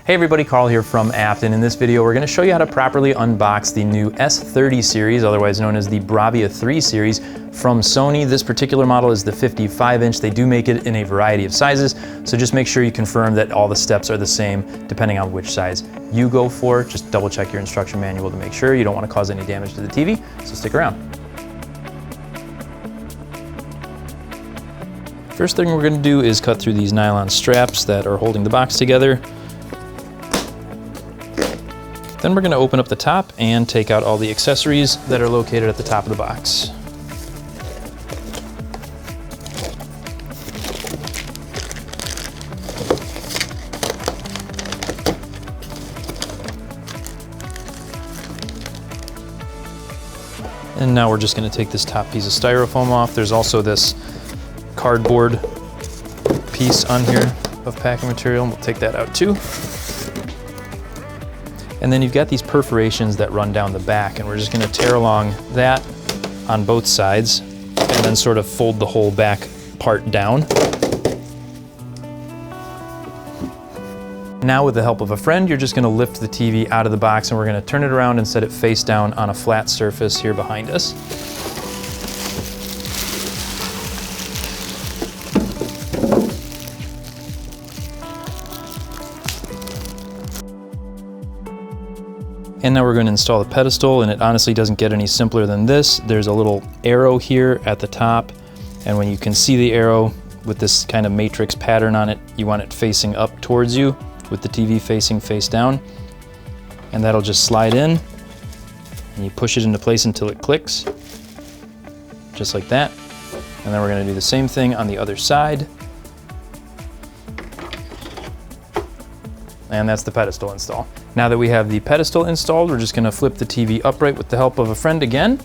Hey everybody, Carl here from Abt, and in this video we're going to show you how to properly unbox the new S30 series, otherwise known as the Bravia 3 series from Sony. This particular model is the 55-inch. They do make it in a variety of sizes, so just make sure you confirm that all the steps are the same depending on which size you go for. Just double check your instruction manual to make sure you don't want to cause any damage to the TV, so stick around. First thing we're going to do is cut through these nylon straps that are holding the box together. Then we're going to open up the top and take out all the accessories that are located at the top of the box. And now we're just going to take this top piece of styrofoam off. There's also this cardboard piece on here of packing material, and we'll take that out too. And then you've got these perforations that run down the back, and we're just going to tear along that on both sides and then sort of fold the whole back part down. Now with the help of a friend, you're just going to lift the TV out of the box, and we're going to turn it around and set it face down on a flat surface here behind us. And now we're going to install the pedestal, and it honestly doesn't get any simpler than this. There's a little arrow here at the top, and when you can see the arrow with this kind of matrix pattern on it, you want it facing up towards you with the TV facing face down, and that'll just slide in, and you push it into place until it clicks, just like that. And then we're going to do the same thing on the other side. And that's the pedestal install. Now that we have the pedestal installed, we're just going to flip the TV upright with the help of a friend again,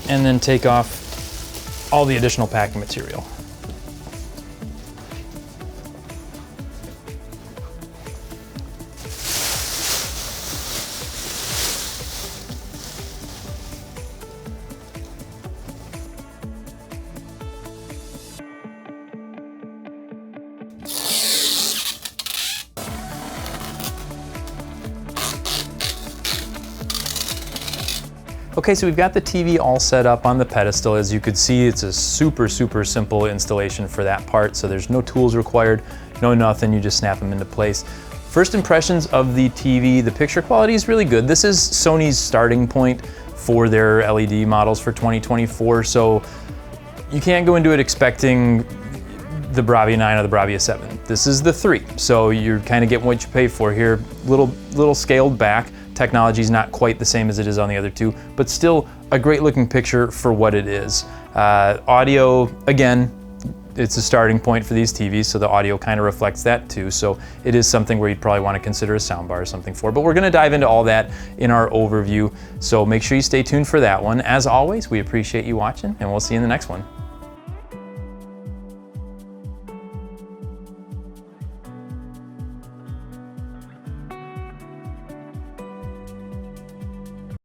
and then take off all the additional packing material. Okay, so we've got the TV all set up on the pedestal. As you could see, it's a super simple installation for that part, so there's no tools required, no nothing, you just snap them into place. First impressions of the TV, the picture quality is really good. This is Sony's starting point for their LED models for 2024, so you can't go into it expecting the Bravia 9 or the Bravia 7. This is the 3, so you're kind of getting what you pay for here. Little scaled back. Technology's not quite the same as it is on the other two, but still a great looking picture for what it is. Audio, again, it's a starting point for these TVs, so the audio kind of reflects that too. So it is something where you'd probably want to consider a soundbar or something for, but we're going to dive into all that in our overview. So make sure you stay tuned for that one. As always, we appreciate you watching, and we'll see you in the next one.